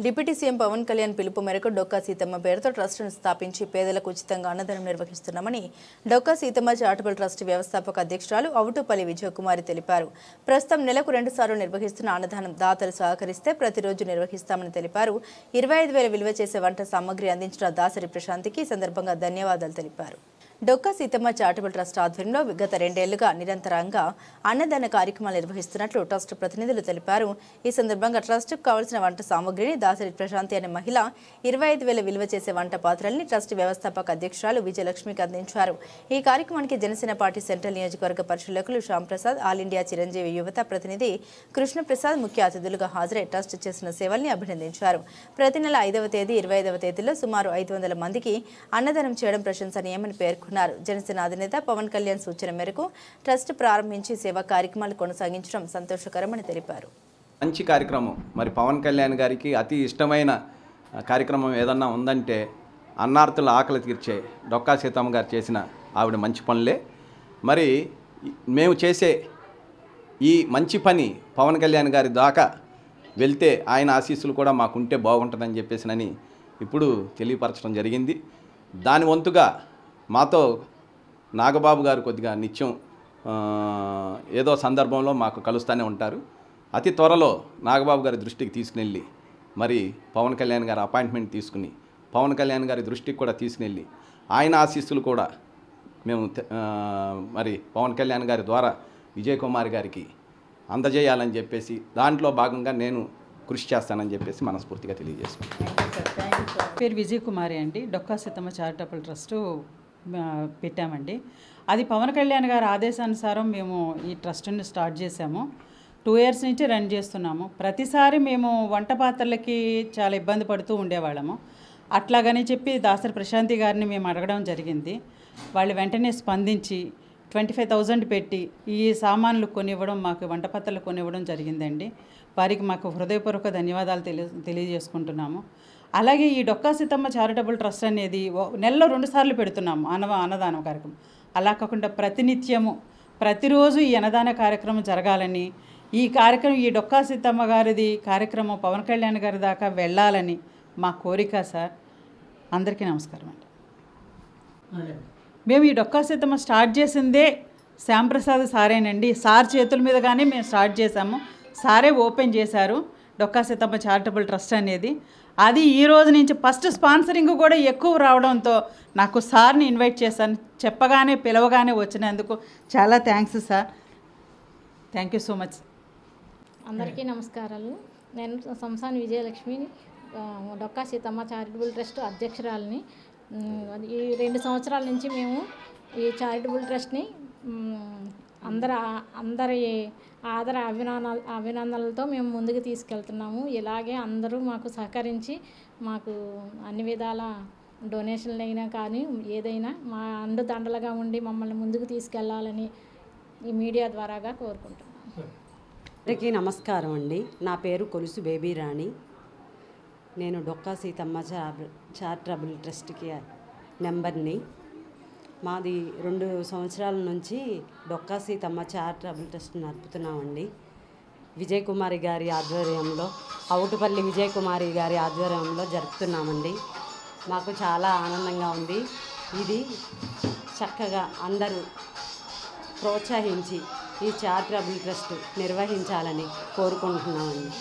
Deputy CM Pawan Kalyan పిలుపు మేరకు డొక్కా సీతమ్మ పేరుతో ట్రస్టును స్థాపించి పేదలకు ఉచితంగా అన్నదానం నిర్వహిస్తున్నామని డొక్కా సీతమ్మ చారిటబుల్ ట్రస్ట్ వ్యవస్థాపక అధ్యక్షురాలు అవుటుపల్లి విజయకుమారి తెలిపారు. ప్రస్తుతం నెలకు 2 సార్లు నిర్వహిస్తున్న అన్నదానం దాతలు సహకరిస్తే ప్రతిరోజు నిర్వహిస్తామని తెలిపారు. 25,000 విలువ చేసే వంట సామగ్రి అందించిన దాసరి ప్రశాంతికి ఈ సందర్భంగా ధన్యవాదాలు తెలిపారు. డొక్కా సీతమ్మ చారిటబుల్ ట్రస్ట్ ఆధ్వర్యంలో గత 2 ఏళ్లుగా నిరంతరంగా అన్నదాన కార్యక్రమాలు నిర్వహిస్తున్నట్లు ట్రస్ట్ ప్రతినిధులు తెలిపారు. ఈ సందర్భంగా ట్రస్ట్కు కావాల్సిన వంట సామగ్రిని దాసరి ప్రశాంతి అనే మహిళ 25,000 విలువ చేసే వంట పాత్రల్ని ట్రస్ట్ వ్యవస్థాపక అధ్యక్షురాలు విజయలక్ష్మికి అందించారు. ఈ కార్యక్రమానికి జనసేన పార్టీ సెంట్రల్ నియోజకవర్గ పరిశీలకులు శ్యాంప్రసాద్, ఆల్ ఇండియా చిరంజీవి యువత ప్రతినిధి కృష్ణప్రసాద్ ముఖ్య అతిథులుగా హాజరై ట్రస్ట్ చేసిన సేవల్ని అభినందించారు. ప్రతి నెల 5వ తేదీ, 25వ తేదీలో సుమారు 500 మందికి అన్నదానం చేయడం ప్రశంసనీయమని పేర్కొన్నారు. జనసేన అధినేత పవన్ కళ్యాణ్ సూచన మేరకు ట్రస్ట్ ప్రారంభించి సేవా కార్యక్రమాలు కొనసాగించడం సంతోషకరమని తెలిపారు. మంచి కార్యక్రమం. మరి పవన్ కళ్యాణ్ గారికి అతి ఇష్టమైన కార్యక్రమం ఏదన్నా ఉందంటే అన్నార్తుల ఆకలి తీర్చే డొక్కా సీతమ్మ గారు చేసిన ఆవిడ మంచి పనులే. మరి మేము చేసే ఈ మంచి పని పవన్ కళ్యాణ్ గారి దాకా వెళ్తే ఆయన ఆశీస్సులు కూడా మాకుంటే బాగుంటుందని చెప్పేసినని ఇప్పుడు తెలియపరచడం జరిగింది. దాని వంతుగా మాతో నాగబాబు గారు కొద్దిగా నిత్యం ఏదో సందర్భంలో మాకు కలుస్తూనే ఉంటారు. అతి త్వరలో నాగబాబు గారి దృష్టికి తీసుకుని మరి పవన్ కళ్యాణ్ గారి అపాయింట్మెంట్ తీసుకుని పవన్ కళ్యాణ్ గారి దృష్టికి కూడా తీసుకుని ఆయన ఆశీస్సులు కూడా మేము మరి పవన్ కళ్యాణ్ గారి ద్వారా విజయకుమారి గారికి అందజేయాలని చెప్పేసి దాంట్లో భాగంగా నేను కృషి చేస్తానని చెప్పేసి మనస్ఫూర్తిగా తెలియజేసుకుంటాను. పేరు విజయకుమారి అండి. డొక్కా సీతమ్మ చారిటబుల్ ట్రస్టు పెట్టామండి. అది పవన్ కళ్యాణ్ గారి ఆదేశానుసారం మేము ఈ ట్రస్ట్ని స్టార్ట్ చేసాము. 2 ఇయర్స్ నుంచి రన్ చేస్తున్నాము. ప్రతిసారి మేము వంట పాత్రలకి చాలా ఇబ్బంది పడుతూ ఉండేవాళ్ళము. అట్లాగని చెప్పి దాసరి ప్రశాంతి గారిని మేము అడగడం జరిగింది. వాళ్ళు వెంటనే స్పందించి 25,000 పెట్టి ఈ సామాన్లు కొనివ్వడం, మాకు వంట పాత్రలు కొనివ్వడం జరిగిందండి. వారికి మాకు హృదయపూర్వక ధన్యవాదాలు తెలియజేసుకుంటున్నాము. అలాగే ఈ డొక్కా సీతమ్మ చారిటబుల్ ట్రస్ట్ అనేది నెలలో 2 సార్లు పెడుతున్నాము అన్నదానం కార్యక్రమం. అలా కాకుండా ప్రతినిత్యము ప్రతిరోజు ఈ అన్నదాన కార్యక్రమం జరగాలని, ఈ కార్యక్రమం ఈ డొక్కా సీతమ్మ గారిది కార్యక్రమం పవన్ కళ్యాణ్ గారి దాకా వెళ్ళాలని మా కోరిక సార్. అందరికీ నమస్కారం అండి. మేము ఈ డొక్కా సీతమ్మ స్టార్ట్ చేసిందే శ్యాంప్రసాద్ సారేనండి. సార్ చేతుల మీదుగానే మేము స్టార్ట్ చేశాము. సారే ఓపెన్ చేశారు డొక్కా సీతమ్మ చారిటబుల్ ట్రస్ట్ అనేది. అది ఈ రోజు నుంచి ఫస్ట్ స్పాన్సరింగ్ కూడా ఎక్కువ రావడంతో నాకు సార్ని ఇన్వైట్ చేశాను. చెప్పగానే పిలవగానే వచ్చినందుకు చాలా thanks sir. Thank you so much. అందరికీ నమస్కారాలు. నేను సంసాని విజయలక్ష్మి, డొక్కా సీతమ్మ చారిటబుల్ ట్రస్ట్ అధ్యక్షురాలని. ఈ 2 సంవత్సరాల నుంచి మేము ఈ చారిటబుల్ ట్రస్ట్ని అందరి అభినందనలతో మేము ముందుకు తీసుకెళ్తున్నాము. ఇలాగే అందరూ మాకు సహకరించి మాకు అన్ని విధాల డొనేషన్లు అయినా కానీ ఏదైనా మా అండదండలుగా ఉండి మమ్మల్ని ముందుకు తీసుకెళ్లాలని ఈ మీడియా ద్వారాగా కోరుకుంటున్నాను. అందరికీ నమస్కారం అండి. నా పేరు కొలుసు బేబీ రాణి. నేను డొక్కా సీతమ్మ చారిటబుల్ ట్రస్ట్కి మెంబర్ని. మాది 2 సంవత్సరాల నుంచి డొక్కా సీతమ్మ చారిటబుల్ ట్రస్ట్ నడుపుతున్నామండి. విజయకుమారి గారి ఆధ్వర్యంలో, అవుటుపల్లి విజయకుమారి గారి ఆధ్వర్యంలో జరుపుతున్నామండి. మాకు చాలా ఆనందంగా ఉంది. ఇది చక్కగా అందరూ ప్రోత్సహించి ఈ చారిటబుల్ ట్రస్ట్ నిర్వహించాలని కోరుకుంటున్నామండి.